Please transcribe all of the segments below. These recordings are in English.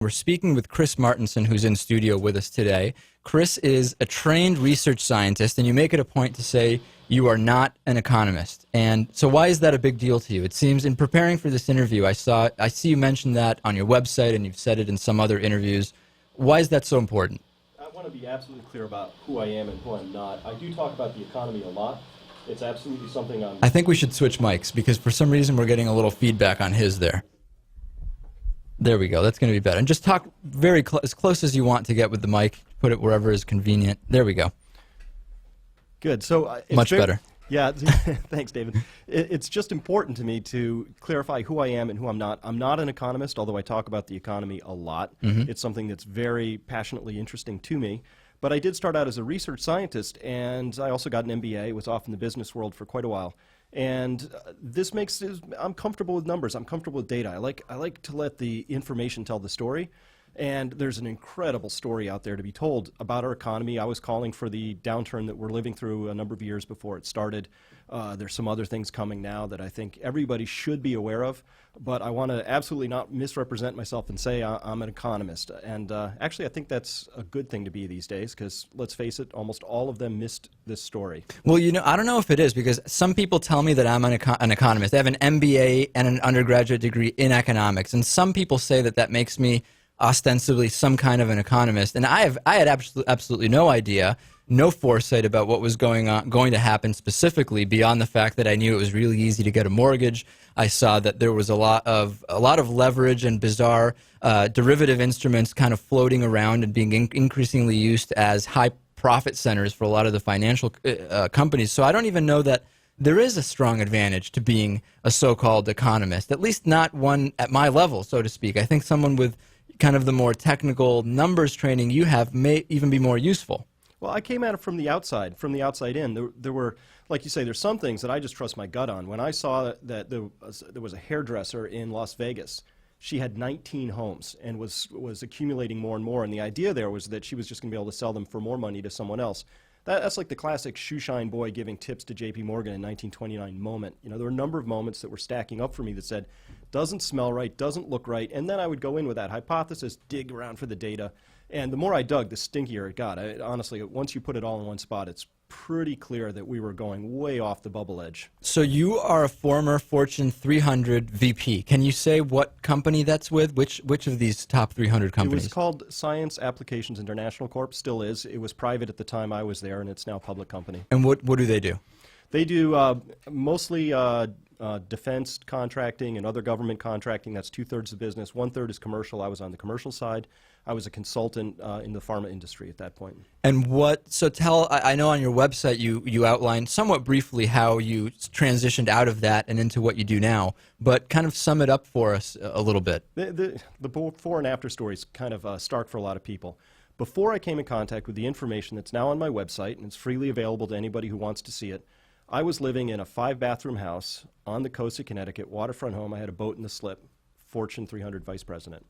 We're speaking with Chris Martenson, who's in studio with us today. Chris is a trained research scientist, and you make it a point to say you are not an economist. And so why is that a big deal to you? It seems in preparing for this interview, I see you mention that on your website, and you've said it in some other interviews. Why is that so important? I want to be absolutely clear about who I am and who I'm not. I do talk about the economy a lot. It's absolutely something I think we should switch mics, because for some reason we're getting a little feedback on his there. There we go. That's going to be better. And just talk very as close as you want to get with the mic. Put it wherever is convenient. There we go. Good. So it's much better. Yeah. Thanks, David. It's just important to me to clarify who I am and who I'm not. I'm not an economist, although I talk about the economy a lot. Mm-hmm. It's something that's very passionately interesting to me. But I did start out as a research scientist, and I also got an MBA. Was off in the business world for quite a while. And this makes I'm comfortable with numbers. I'm comfortable with data. I like to let the information tell the story. And there's an incredible story out there to be told about our economy. I was calling for the downturn that we're living through a number of years before it started. There's some other things coming now that I think everybody should be aware of. But I want to absolutely not misrepresent myself and say I'm an economist. And actually, I think that's a good thing to be these days, because let's face it, almost all of them missed this story. Well, I don't know if it is, because some people tell me that I'm an economist. They have an MBA and an undergraduate degree in economics. And some people say that makes me ostensibly some kind of an economist. And I had absolutely no idea, no foresight about what was going to happen specifically, beyond the fact that I knew it was really easy to get a mortgage. I saw that there was a lot of leverage and bizarre derivative instruments kind of floating around and being increasingly used as high profit centers for a lot of the financial companies. So I don't even know that there is a strong advantage to being a so-called economist, at least not one at my level, so to speak. I think someone with kind of the more technical numbers training you have may even be more useful. Well, I came at it from the outside in. There were, like you say, there's some things that I just trust my gut on. When I saw that there was a hairdresser in Las Vegas, she had 19 homes and was accumulating more and more. And the idea there was that she was just going to be able to sell them for more money to someone else. That's like the classic shoeshine boy giving tips to J.P. Morgan in 1929 moment. There were a number of moments that were stacking up for me that said, doesn't smell right, doesn't look right. And then I would go in with that hypothesis, dig around for the data. And the more I dug, the stinkier it got. Honestly, once you put it all in one spot, it's pretty clear that we were going way off the bubble edge. So you are a former Fortune 300 VP. Can you say what company that's with? Which of these top 300 companies? It was called Science Applications International Corp. Still is. It was private at the time I was there, and it's now a public company. And what do they do? They do mostly defense contracting and other government contracting. That's 2/3 of the business. 1/3 is commercial. I was on the commercial side. I was a consultant in the pharma industry at that point. And I know on your website you outlined somewhat briefly how you transitioned out of that and into what you do now, but kind of sum it up for us a little bit. The before and after story is kind of stark for a lot of people. Before I came in contact with the information that's now on my website, and it's freely available to anybody who wants to see it, I was living in a 5-bathroom house on the coast of Connecticut, waterfront home. I had a boat in the slip, Fortune 300 vice president.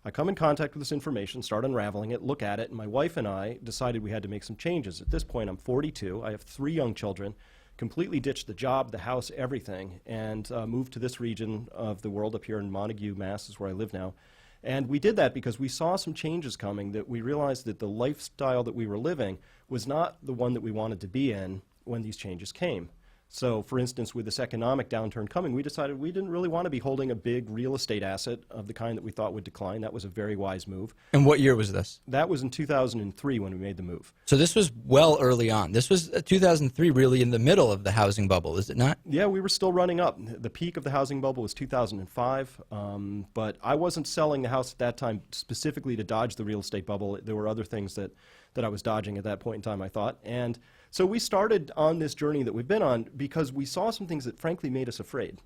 I come in contact with this information, start unraveling it, look at it, and my wife and I decided we had to make some changes. At this point, I'm 42. I have 3 young children, completely ditched the job, the house, everything, and moved to this region of the world up here in Montague, Mass. is where I live now. And we did that because we saw some changes coming, that we realized that the lifestyle that we were living was not the one that we wanted to be in when these changes came. So, for instance, with this economic downturn coming, we decided we didn't really want to be holding a big real estate asset of the kind that we thought would decline. That was a very wise move. And what year was this? That was in 2003 when we made the move. So this was well early on. This was 2003, really in the middle of the housing bubble, is it not? Yeah, we were still running up. The peak of the housing bubble was 2005, but I wasn't selling the house at that time specifically to dodge the real estate bubble. There were other things that I was dodging at that point in time, I thought. And so we started on this journey that we've been on because we saw some things that frankly made us afraid.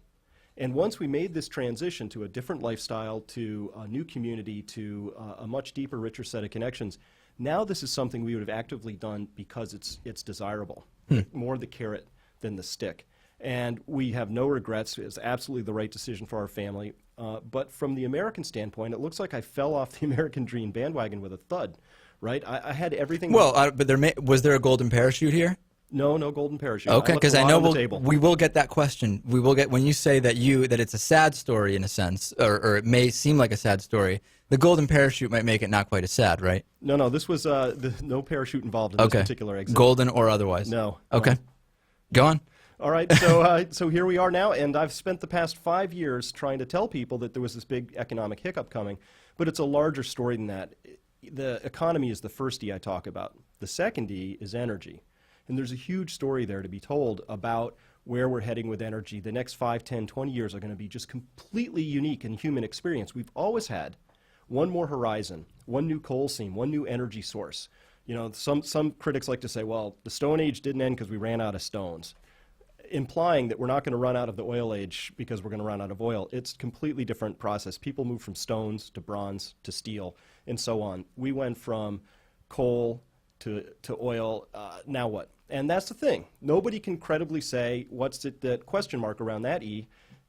And once we made this transition to a different lifestyle, to a new community, to a much deeper, richer set of connections, now this is something we would have actively done because it's desirable. More the carrot than the stick. And we have no regrets. It's absolutely the right decision for our family. But from the American standpoint, it looks like I fell off the American dream bandwagon with a thud. Right? I had everything. Well, but was there a golden parachute here? No, no golden parachute. Okay, left because a I lot know on the table. we will get that question. We will get when you say that it's a sad story in a sense, or it may seem like a sad story. The golden parachute might make it not quite as sad, right? No, no, this was no parachute involved in this particular exit. Golden or otherwise. No. Okay, no. go on. All right, so here we are now, and I've spent the past 5 years trying to tell people that there was this big economic hiccup coming, but it's a larger story than that. The economy is the first E I talk about. The second E is energy, and there's a huge story there to be told about where we're heading with energy. The next 5, 10, 20 years are going to be just completely unique in human experience. We've always had one more horizon, one new coal seam, one new energy source. You know, some critics like to say, well, the Stone Age didn't end because we ran out of stones, implying that we're not going to run out of the oil age because we're going to run out of oil. It's a completely different process. People move from stones to bronze to steel and so on. We went from coal to oil. Now what? And that's the thing. Nobody can credibly say what's that question mark around that E.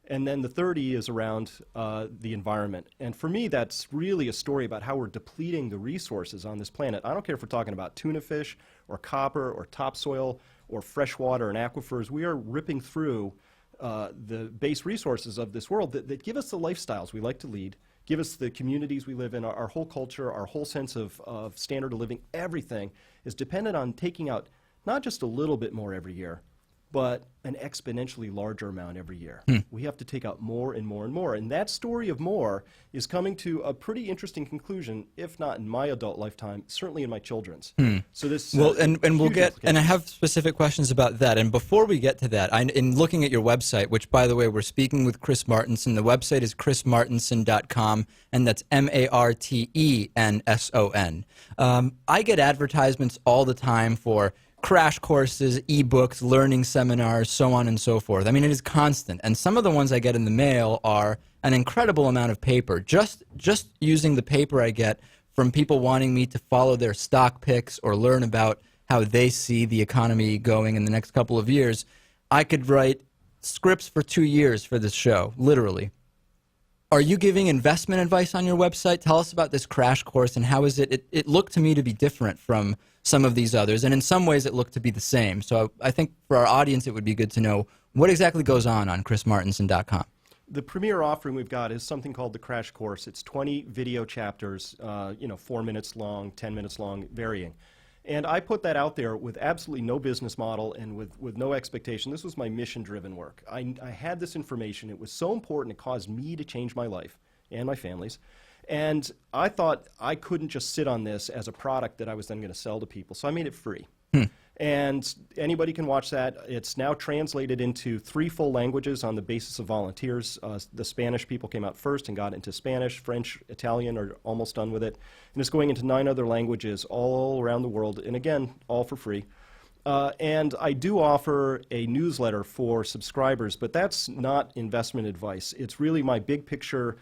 And then the third E is around the environment. And for me, that's really a story about how we're depleting the resources on this planet. I don't care if we're talking about tuna fish or copper or topsoil or fresh water and aquifers. We are ripping through the base resources of this world that give us the lifestyles we like to lead, give us the communities we live in, our whole culture, our whole sense of standard of living. Everything is dependent on taking out not just a little bit more every year, but an exponentially larger amount every year. We have to take out more and more and more. And that story of more is coming to a pretty interesting conclusion, if not in my adult lifetime, certainly in my children's. So this and we'll get, and I have specific questions about that. And before we get to that, in looking at your website, which by the way, we're speaking with Chris Martenson. The website is chrismartenson.com, and that's Martenson. I get advertisements all the time for crash courses, ebooks, learning seminars, so on and so forth. I mean, it is constant. And some of the ones I get in the mail are an incredible amount of paper. Just using the paper I get from people wanting me to follow their stock picks or learn about how they see the economy going in the next couple of years, I could write scripts for 2 years for this show, literally. Are you giving investment advice on your website? Tell us about this crash course and how is it? It looked to me to be different from some of these others, and in some ways it looked to be the same. So I think for our audience it would be good to know what exactly goes on chrismartenson.com. The premier offering we've got is something called the Crash Course. It's 20 video chapters, 4 minutes long, 10 minutes long, varying. And I put that out there with absolutely no business model and with no expectation. This was my mission-driven work. I had this information. It was so important. It caused me to change my life and my family's. And I thought I couldn't just sit on this as a product that I was then going to sell to people. So I made it free. And anybody can watch that. It's now translated into 3 full languages on the basis of volunteers. The Spanish people came out first and got into Spanish. French, Italian are almost done with it. And it's going into 9 other languages all around the world. And again, all for free. And I do offer a newsletter for subscribers, but that's not investment advice. It's really my big picture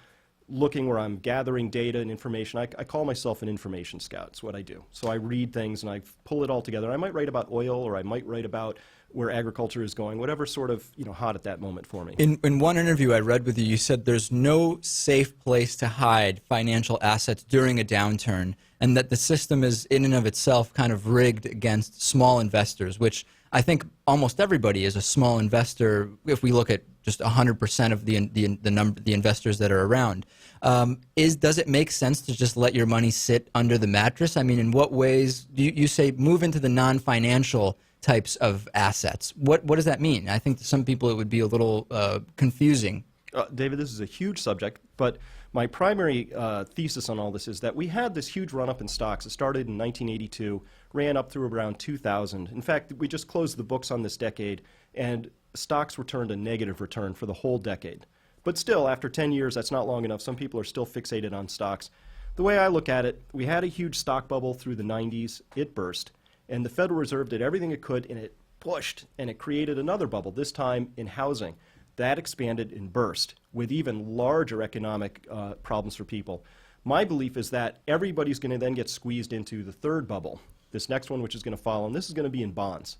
looking where I'm gathering data and information. I call myself an information scout. It's what I do. So I read things and I pull it all together. I might write about oil, or I might write about where agriculture is going, whatever sort of hot at that moment for me. In one interview I read with you, you said there's no safe place to hide financial assets during a downturn, and that the system is in and of itself kind of rigged against small investors, which I think almost everybody is a small investor if we look at just 100% of the investors that are around. Does it make sense to just let your money sit under the mattress? I mean, in what ways do you say move into the non-financial types of assets? What does that mean? I think to some people it would be a little confusing. David, this is a huge subject, but my primary thesis on all this is that we had this huge run-up in stocks. It started in 1982, ran up through around 2000. In fact, we just closed the books on this decade, and stocks returned a negative return for the whole decade. But still, after 10 years, that's not long enough. Some people are still fixated on stocks. The way I look at it, we had a huge stock bubble through the 90s. It burst, and the Federal Reserve did everything it could, and it pushed, and it created another bubble, this time in housing. That expanded and burst with even larger economic problems for people. My belief is that everybody's going to then get squeezed into the third bubble, this next one which is going to follow, and this is going to be in bonds.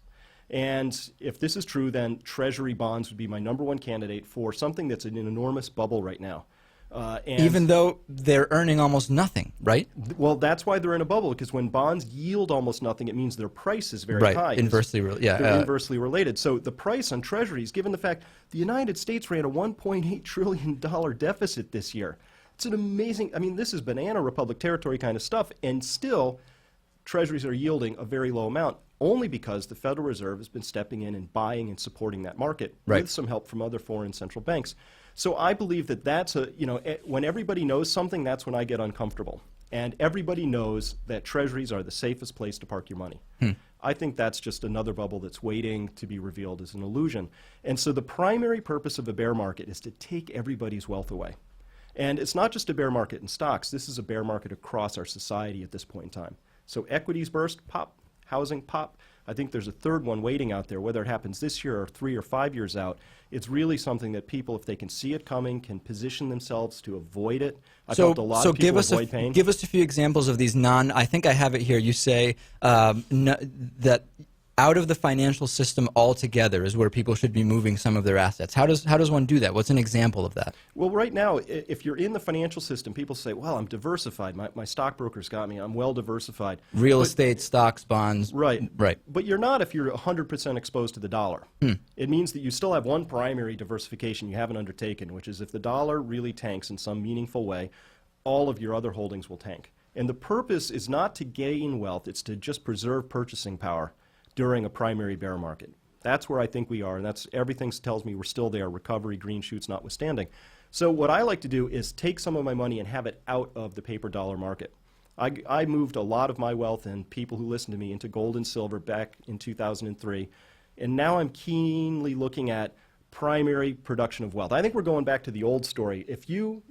And if this is true, then Treasury bonds would be my #1 candidate for something that's in an enormous bubble right now. And even though they're earning almost nothing, right? well, that's why they're in a bubble, because when bonds yield almost nothing, it means their price is very Right, high. inversely, yeah. They're inversely related. So the price on treasuries, given the fact the United States ran a $1.8 trillion deficit this year, it's an amazing, I mean, this is banana republic territory kind of stuff, and still treasuries are yielding a very low amount, only because the Federal Reserve has been stepping in and buying and supporting that market with some help from other foreign central banks. So I believe that that's when everybody knows something, that's when I get uncomfortable. And everybody knows that treasuries are the safest place to park your money. I think that's just another bubble that's waiting to be revealed as an illusion. And so the primary purpose of a bear market is to take everybody's wealth away. And it's not just a bear market in stocks. This is a bear market across our society at this point in time. So equities burst, pop. Housing, pop. I think there's a third one waiting out there, whether it happens this year or 3 or 5 years out. It's really something that people, if they can see it coming, can position themselves to avoid it. I've helped a lot of people avoid pain. Give us a few examples of these I think I have it here. You say that out of the financial system altogether is where people should be moving some of their assets. How does one do that? What's an example of that? Well, right now, if you're in the financial system, people say, well, I'm diversified. My stockbroker's got me. I'm well diversified. Real estate, stocks, bonds. Right. Right. But you're not if you're 100% exposed to the dollar. It means that you still have one primary diversification you haven't undertaken, which is if the dollar really tanks in some meaningful way, all of your other holdings will tank. And the purpose is not to gain wealth. It's to just preserve purchasing power during a primary bear market. That's where I think we are, and that's everything tells me we're still there, recovery, green shoots notwithstanding. So what I like to do is take some of my money and have it out of the paper dollar market. I moved a lot of my wealth and people who listen to me into gold and silver back in 2003, and now I'm keenly looking at primary production of wealth. I think we're going back to the old story. If you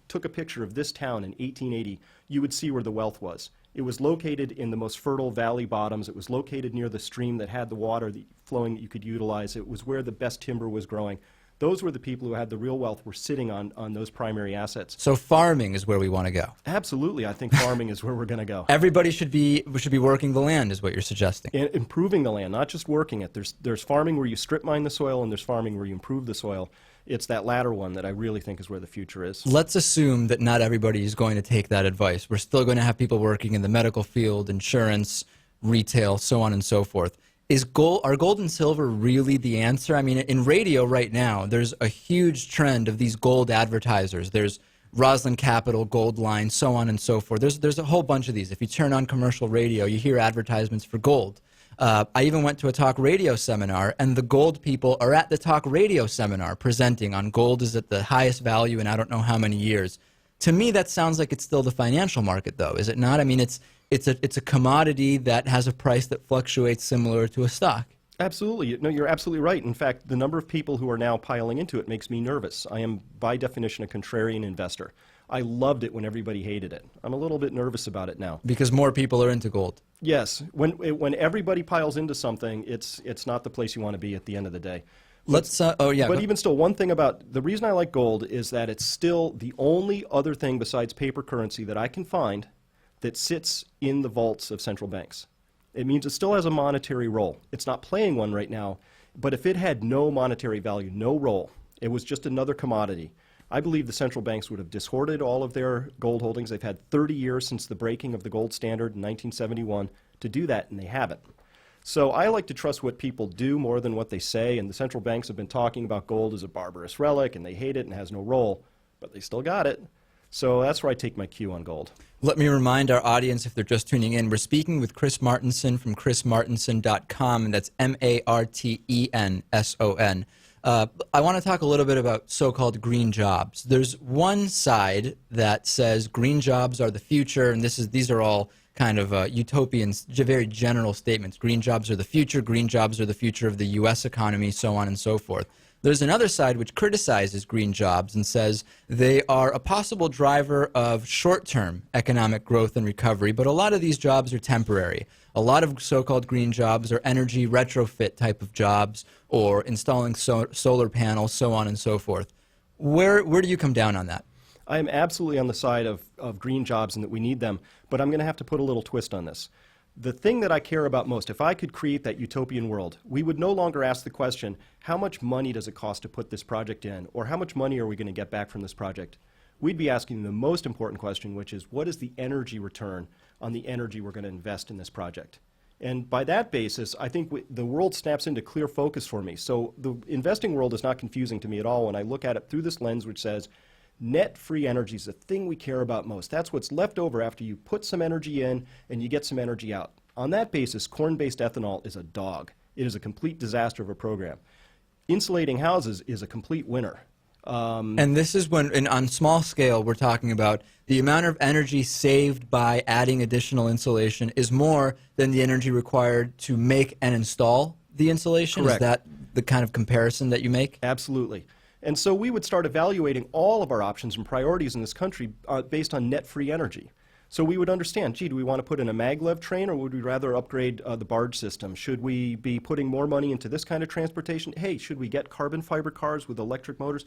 took a picture of this town in 1880, you would see where the wealth was. It was located in the most fertile valley bottoms. It was located near the stream that had the water flowing that you could utilize. It was where the best timber was growing. Those were the people who had the real wealth, were sitting on those primary assets. So farming is where we want to go. Absolutely. I think farming is where we're going to go. Everybody should be working the land is what you're suggesting. And improving the land, not just working it. There's farming where you strip mine the soil, and there's farming where you improve the soil. It's that latter one that I really think is where the future is. Let's assume that not everybody is going to take that advice. We're still going to have people working in the medical field, insurance, retail, so on and so forth. Are gold and silver really the answer? I mean, in radio right now, there's a huge trend of these gold advertisers. There's Roslyn Capital, Gold Line, so on and so forth. There's a whole bunch of these. If you turn on commercial radio, you hear advertisements for gold. I even went to a talk radio seminar, and the gold people are at the talk radio seminar presenting on gold is at the highest value in I don't know how many years. To me, that sounds like it's still the financial market, though, is it not? I mean, it's a commodity that has a price that fluctuates similar to a stock. Absolutely. No, you're absolutely right. In fact, the number of people who are now piling into it makes me nervous. I am, by definition, a contrarian investor. I loved it when everybody hated it. I'm a little bit nervous about it now. Because more people are into gold. Yes. When everybody piles into something, it's not the place you want to be at the end of the day. But even still, one thing about the reason I like gold is that it's still the only other thing besides paper currency that I can find that sits in the vaults of central banks. It means it still has a monetary role. It's not playing one right now, but if it had no monetary value, no role, it was just another commodity, I believe the central banks would have dishoarded all of their gold holdings. They've had 30 years since the breaking of the gold standard in 1971 to do that, and they haven't. So I like to trust what people do more than what they say, and the central banks have been talking about gold as a barbarous relic, and they hate it and has no role, but they still got it. So that's where I take my cue on gold. Let me remind our audience, if they're just tuning in, we're speaking with Chris Martenson from chrismartenson.com, and that's Martenson. I want to talk a little bit about so-called green jobs. There's one side that says green jobs are the future, and these are all kind of utopian, very general statements. Green jobs are the future. Green jobs are the future of the U.S. economy, so on and so forth. There's another side which criticizes green jobs and says they are a possible driver of short-term economic growth and recovery, but a lot of these jobs are temporary. A lot of so-called green jobs are energy retrofit type of jobs or installing solar panels, so on and so forth. Where do you come down on that? I am absolutely on the side of green jobs and that we need them, but I'm going to have to put a little twist on this. The thing that I care about most, if I could create that utopian world, we would no longer ask the question, how much money does it cost to put this project in, or how much money are we going to get back from this project? we'd be asking the most important question, which is what is the energy return on the energy we're going to invest in this project? And by that basis, I think the world snaps into clear focus for me. So the investing world is not confusing to me at all when I look at it through this lens which says net free energy is the thing we care about most. That's what's left over after you put some energy in and you get some energy out. On that basis, corn-based ethanol is a dog. It is a complete disaster of a program. Insulating houses is a complete winner. And this is when, on small scale, we're talking about the amount of energy saved by adding additional insulation is more than the energy required to make and install the insulation? Correct. Is that the kind of comparison that you make? Absolutely. And so we would start evaluating all of our options and priorities in this country based on net free energy. So we would understand, gee, do we want to put in a maglev train or would we rather upgrade the barge system? Should we be putting more money into this kind of transportation? Hey, should we get carbon fiber cars with electric motors?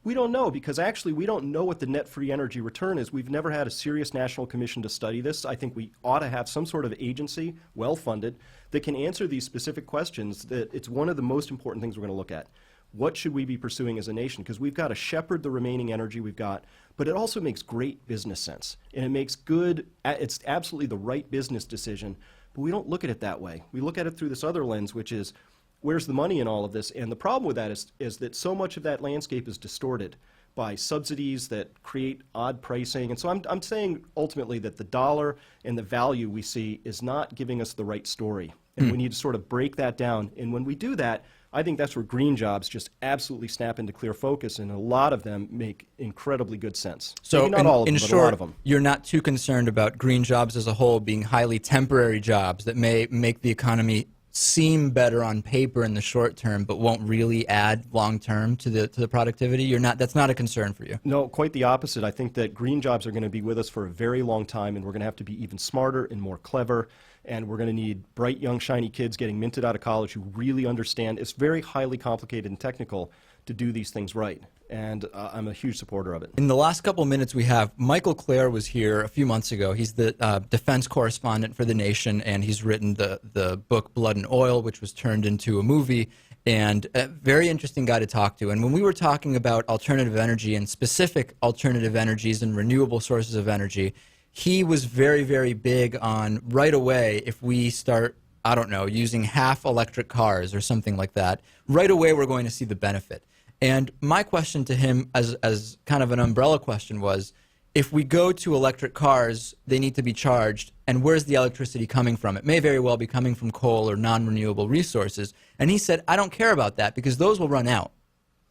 We don't know because actually we don't know what the net free energy return is. We've never had a serious national commission to study this. I think we ought to have some sort of agency, well-funded, that can answer these specific questions. That it's one of the most important things we're going to look at. What should we be pursuing as a nation? Because we've got to shepherd the remaining energy we've got, but it also makes great business sense. And it makes good, it's absolutely the right business decision, but we don't look at it that way. We look at it through this other lens, which is, where's the money in all of this? And the problem with that is that so much of that landscape is distorted by subsidies that create odd pricing. And so I'm saying ultimately that the dollar and the value we see is not giving us the right story. And we need to sort of break that down. And when we do that, I think that's where green jobs just absolutely snap into clear focus, and a lot of them make incredibly good sense. So maybe not all of them, in but short, a lot of them. you're not too concerned about green jobs as a whole being highly temporary jobs that may make the economy seem better on paper in the short term, but won't really add long term to the productivity. You're not. That's not a concern for you. No, quite the opposite. I think that green jobs are going to be with us for a very long time, and we're going to have to be even smarter and more clever. And we're going to need bright, young, shiny kids getting minted out of college who really understand. It's very highly complicated and technical to do these things right. And I'm a huge supporter of it. In the last couple minutes we have, Michael Clare was here a few months ago. He's the defense correspondent for The Nation, and he's written the book Blood and Oil, which was turned into a movie, and a very interesting guy to talk to. And when we were talking about alternative energy and specific alternative energies and renewable sources of energy, he was very, very big on right away if we start, I don't know, using half electric cars or something like that, right away we're going to see the benefit. And my question to him as kind of an umbrella question was, if we go to electric cars, they need to be charged, and where's the electricity coming from? It may very well be coming from coal or non-renewable resources. And he said, I don't care about that because those will run out,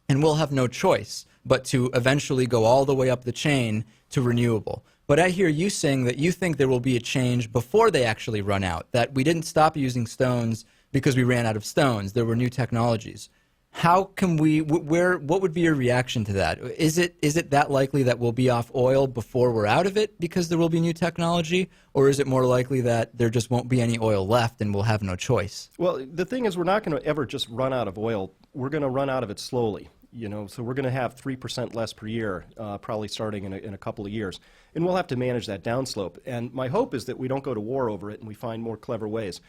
and we'll have no choice but to eventually go all the way up the chain to renewable. But I hear you saying that you think there will be a change before they actually run out, that we didn't stop using stones because we ran out of stones. There were new technologies. How can we, what would be your reaction to that? Is it that likely that we'll be off oil before we're out of it because there will be new technology? Or is it more likely that there just won't be any oil left and we'll have no choice? Well, the thing is, we're not going to ever just run out of oil. We're going to run out of it slowly. You know, so we're going to have 3% less per year, probably starting in a couple of years. And we'll have to manage that downslope. And my hope is that we don't go to war over it and we find more clever ways.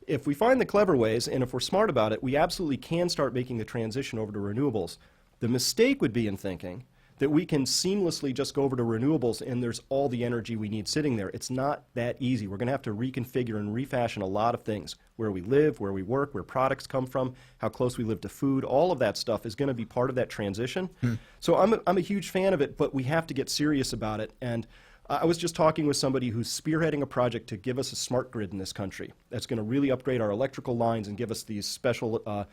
If we find the clever ways, and if we're smart about it, we absolutely can start making the transition over to renewables. The mistake would be in thinking that we can seamlessly just go over to renewables and there's all the energy we need sitting there. It's not that easy. We're going to have to reconfigure and refashion a lot of things. Where we live, where we work, where products come from, how close we live to food, all of that stuff is going to be part of that transition. So I'm a huge fan of it, but we have to get serious about it. And I was just talking with somebody who's spearheading a project to give us a smart grid in this country that's going to really upgrade our electrical lines and give us these special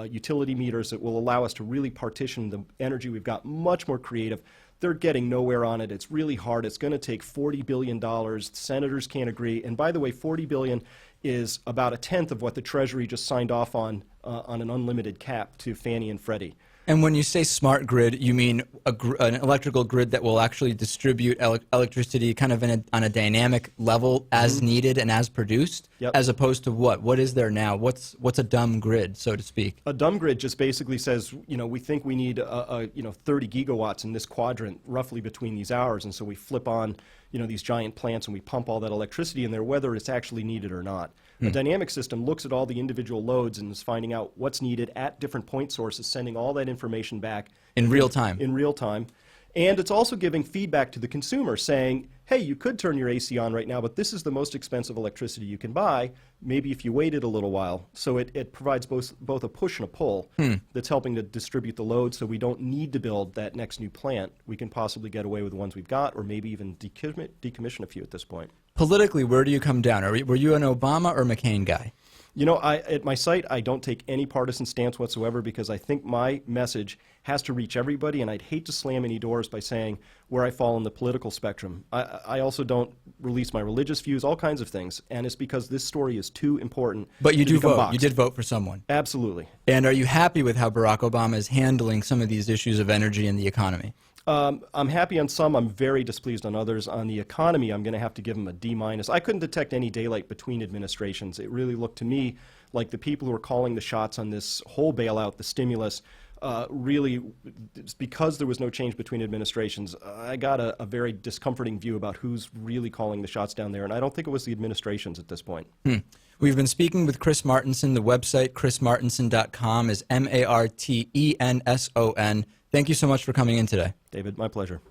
utility meters that will allow us to really partition the energy we've got much more creative. They're getting nowhere on it. It's really hard. It's going to take $40 billion. Senators can't agree. And by the way, $40 billion is about a tenth of what the Treasury just signed off on an unlimited cap to Fannie and Freddie. And when you say smart grid, you mean an electrical grid that will actually distribute electricity kind of on a dynamic level as needed and as produced, as opposed to what? What is there now? What's a dumb grid, so to speak? A dumb grid just basically says, you know, we think we need 30 gigawatts in this quadrant roughly between these hours, and so we flip on, you know, these giant plants and we pump all that electricity in there, whether it's actually needed or not. A dynamic system looks at all the individual loads and is finding out what's needed at different point sources, sending all that information back in real time. In real time. And it's also giving feedback to the consumer saying, hey, you could turn your AC on right now, but this is the most expensive electricity you can buy, maybe if you waited a little while. So it provides both a push and a pull that's helping to distribute the load, so we don't need to build that next new plant. We can possibly get away with the ones we've got, or maybe even decommission a few at this point. Politically, where do you come down? Were you an Obama or McCain guy? You know, at my site, I don't take any partisan stance whatsoever because I think my message has to reach everybody, and I'd hate to slam any doors by saying where I fall on the political spectrum. I also don't release my religious views, all kinds of things, and it's because this story is too important. But you to do become vote. boxed. You did vote for someone. Absolutely. And are you happy with how Barack Obama is handling some of these issues of energy and the economy? I'm happy on some. I'm very displeased on others. On the economy, I'm going to have to give him a D-. I couldn't detect any daylight between administrations. It really looked to me like the people who are calling the shots on this whole bailout, the stimulus, really, because there was no change between administrations, I got a very discomforting view about who's really calling the shots down there, and I don't think it was the administrations at this point. We've been speaking with Chris Martenson. The website, chrismartenson.com, is Martenson. Thank you so much for coming in today. David, my pleasure.